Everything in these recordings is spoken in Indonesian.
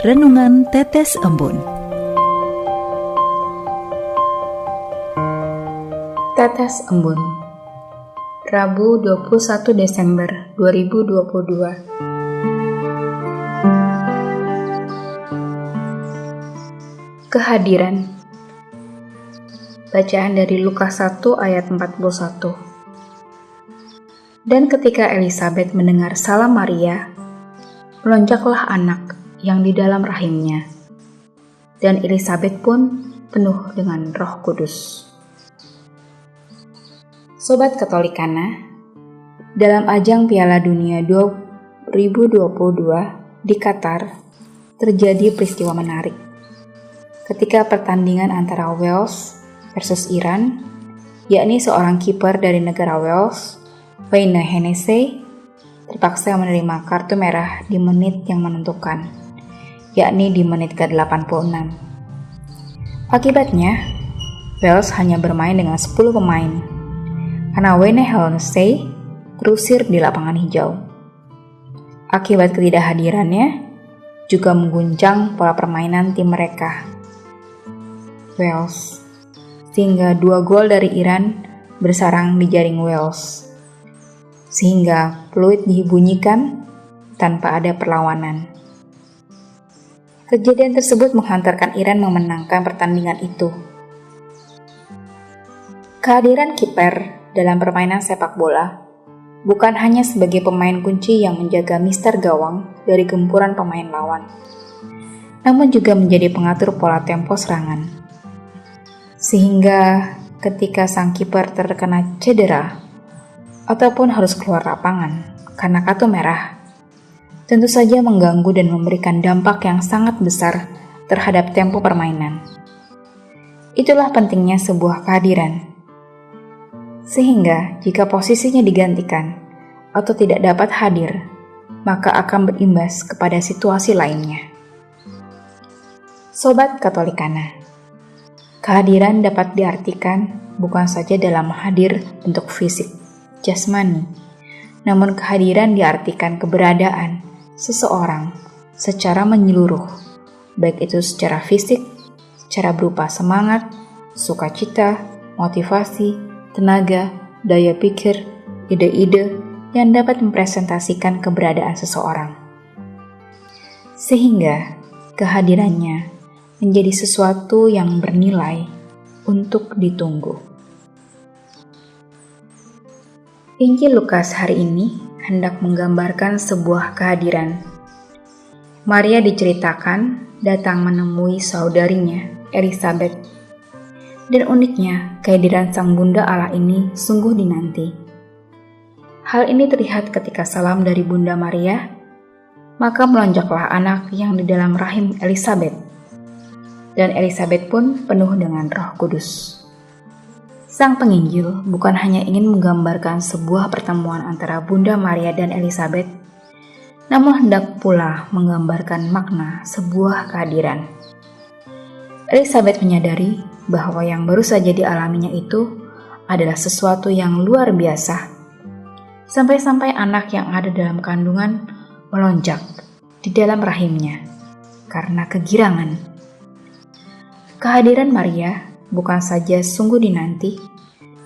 Renungan Tetes Embun. Tetes Embun, Rabu 21 Desember 2022. Kehadiran. Bacaan dari Lukas 1 ayat 41. Dan ketika Elisabet mendengar salam Maria, melonjaklah anak yang di dalam rahimnya, dan Elisabet pun penuh dengan Roh Kudus. Sobat Katolikana, dalam ajang Piala Dunia 2022 di Qatar, terjadi peristiwa menarik. Ketika pertandingan antara Wales versus Iran, yakni seorang kiper dari negara Wales, Wayne Hennessy, terpaksa menerima kartu merah di menit yang menentukan, yakni di menit ke-86. Akibatnya, Wales hanya bermain dengan 10 pemain, karena Wayne Hennessy terusir di lapangan hijau. Akibat ketidakhadirannya, juga mengguncang pola permainan tim mereka, Wales, sehingga 2 gol dari Iran bersarang di jaring Wales, sehingga peluit dibunyikan tanpa ada perlawanan. Kejadian tersebut menghantarkan Iran memenangkan pertandingan itu. Kehadiran kiper dalam permainan sepak bola bukan hanya sebagai pemain kunci yang menjaga mister gawang dari gempuran pemain lawan, namun juga menjadi pengatur pola tempo serangan. Sehingga ketika sang kiper terkena cedera ataupun harus keluar lapangan karena kartu merah, tentu saja mengganggu dan memberikan dampak yang sangat besar terhadap tempo permainan. Itulah pentingnya sebuah kehadiran. Sehingga jika posisinya digantikan atau tidak dapat hadir, maka akan berimbas kepada situasi lainnya. Sobat Katolikana, kehadiran dapat diartikan bukan saja dalam hadir bentuk fisik, jasmani, namun kehadiran diartikan keberadaan seseorang secara menyeluruh, baik itu secara fisik, secara berupa semangat, sukacita, motivasi, tenaga, daya pikir, ide-ide yang dapat mempresentasikan keberadaan seseorang. Sehingga kehadirannya menjadi sesuatu yang bernilai untuk ditunggu. Injil Lukas hari ini hendak menggambarkan sebuah kehadiran. Maria diceritakan datang menemui saudarinya, Elisabet. Dan uniknya, kehadiran Sang Bunda Allah ini sungguh dinanti. Hal ini terlihat ketika salam dari Bunda Maria, maka melonjaklah anak yang di dalam rahim Elisabet. Dan Elisabet pun penuh dengan Roh Kudus. Sang penginjil bukan hanya ingin menggambarkan sebuah pertemuan antara Bunda Maria dan Elisabet, namun hendak pula menggambarkan makna sebuah kehadiran. Elisabet menyadari bahwa yang baru saja dialaminya itu adalah sesuatu yang luar biasa, sampai-sampai anak yang ada dalam kandungan melonjak di dalam rahimnya karena kegirangan. Kehadiran Maria bukan saja sungguh dinanti,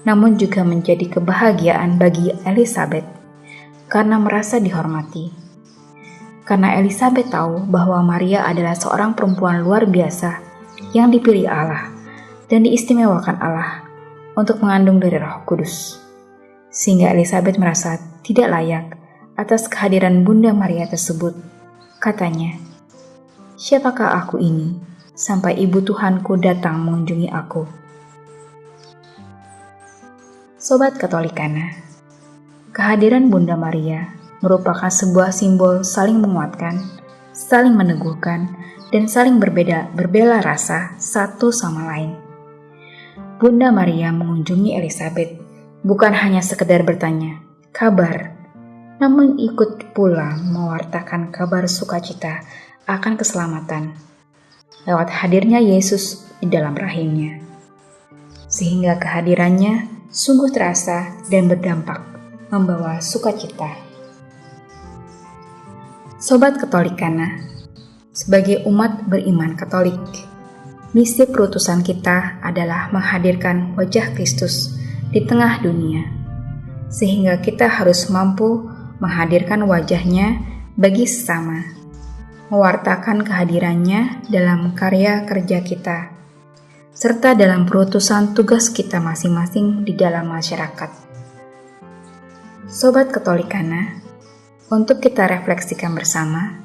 namun juga menjadi kebahagiaan bagi Elisabet karena merasa dihormati. Karena Elisabet tahu bahwa Maria adalah seorang perempuan luar biasa yang dipilih Allah dan diistimewakan Allah untuk mengandung dari Roh Kudus. Sehingga Elisabet merasa tidak layak atas kehadiran Bunda Maria tersebut. Katanya, "Siapakah aku ini sampai ibu Tuhanku datang mengunjungi aku?" Sobat Katolikana, kehadiran Bunda Maria merupakan sebuah simbol saling menguatkan, saling meneguhkan, dan saling berbela rasa satu sama lain. Bunda Maria mengunjungi Elisabet bukan hanya sekedar bertanya kabar, namun ikut pula mewartakan kabar sukacita akan keselamatan lewat hadirnya Yesus di dalam rahimnya. Sehingga kehadirannya sungguh terasa dan berdampak, membawa sukacita. Sobat Katolikana, Sebagai umat beriman Katolik, misi perutusan kita adalah menghadirkan wajah Kristus di tengah dunia, sehingga kita harus mampu menghadirkan wajahnya bagi sesama, mewartakan kehadirannya dalam karya kerja kita, serta dalam perutusan tugas kita masing-masing di dalam masyarakat. Sobat Katolikana, untuk kita refleksikan bersama,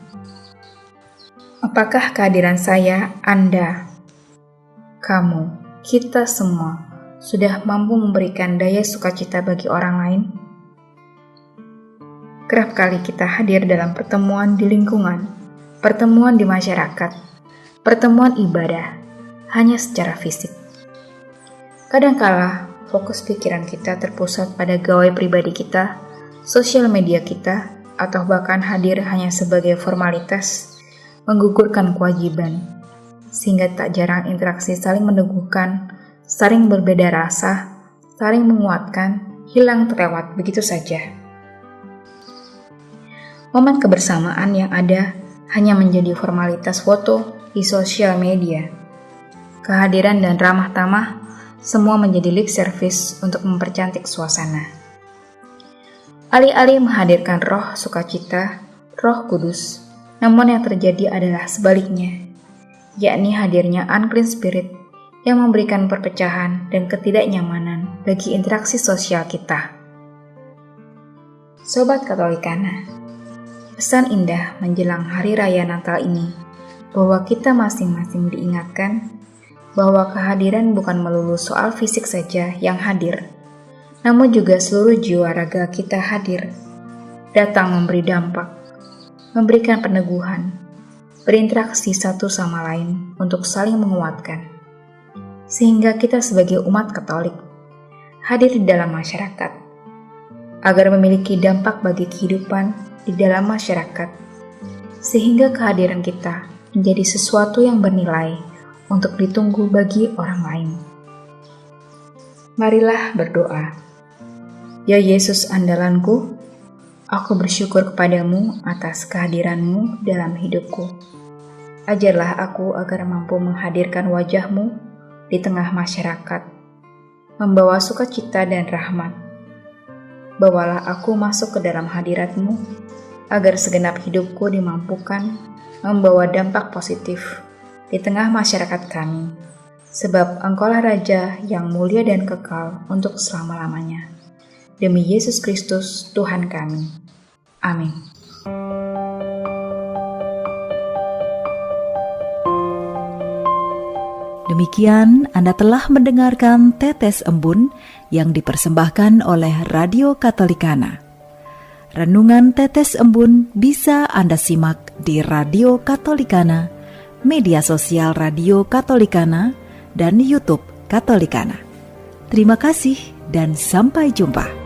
apakah kehadiran saya, Anda, kamu, kita semua sudah mampu memberikan daya sukacita bagi orang lain? Kerap kali kita hadir dalam pertemuan di lingkungan, pertemuan di masyarakat, pertemuan ibadah, hanya secara fisik. Kadangkala fokus pikiran kita terpusat pada gawai pribadi kita, sosial media kita, atau bahkan hadir hanya sebagai formalitas, menggugurkan kewajiban, sehingga tak jarang interaksi saling meneguhkan, saling berbeda rasa, saling menguatkan, hilang terlewat begitu saja. Momen kebersamaan yang ada hanya menjadi formalitas foto di sosial media. Kehadiran dan ramah tamah semua menjadi lip service untuk mempercantik suasana. Alih-alih menghadirkan roh sukacita, Roh Kudus, namun yang terjadi adalah sebaliknya, yakni hadirnya unclean spirit yang memberikan perpecahan dan ketidaknyamanan bagi interaksi sosial kita. Sobat Katolikana, pesan indah menjelang Hari Raya Natal ini bahwa kita masing-masing diingatkan bahwa kehadiran bukan melulu soal fisik saja yang hadir, namun juga seluruh jiwa raga kita hadir, datang memberi dampak, memberikan peneguhan, berinteraksi satu sama lain untuk saling menguatkan, sehingga kita sebagai umat Katolik hadir di dalam masyarakat, agar memiliki dampak bagi kehidupan di dalam masyarakat, sehingga kehadiran kita menjadi sesuatu yang bernilai untuk ditunggu bagi orang lain. Marilah berdoa. Ya Yesus andalanku, aku bersyukur kepadamu atas kehadiranmu dalam hidupku. Ajarlah aku agar mampu menghadirkan wajahmu di tengah masyarakat, membawa sukacita dan rahmat. Bawalah aku masuk ke dalam hadiratmu, agar segenap hidupku dimampukan membawa dampak positif di tengah masyarakat kami, sebab Engkaulah Raja yang mulia dan kekal untuk selama-lamanya. Demi Yesus Kristus, Tuhan kami. Amin. Demikian Anda telah mendengarkan Tetes Embun yang dipersembahkan oleh Radio Katolikana. Renungan Tetes Embun bisa Anda simak di Radio Katolikana, media sosial Radio Katolikana, dan YouTube Katolikana. Terima kasih dan sampai jumpa.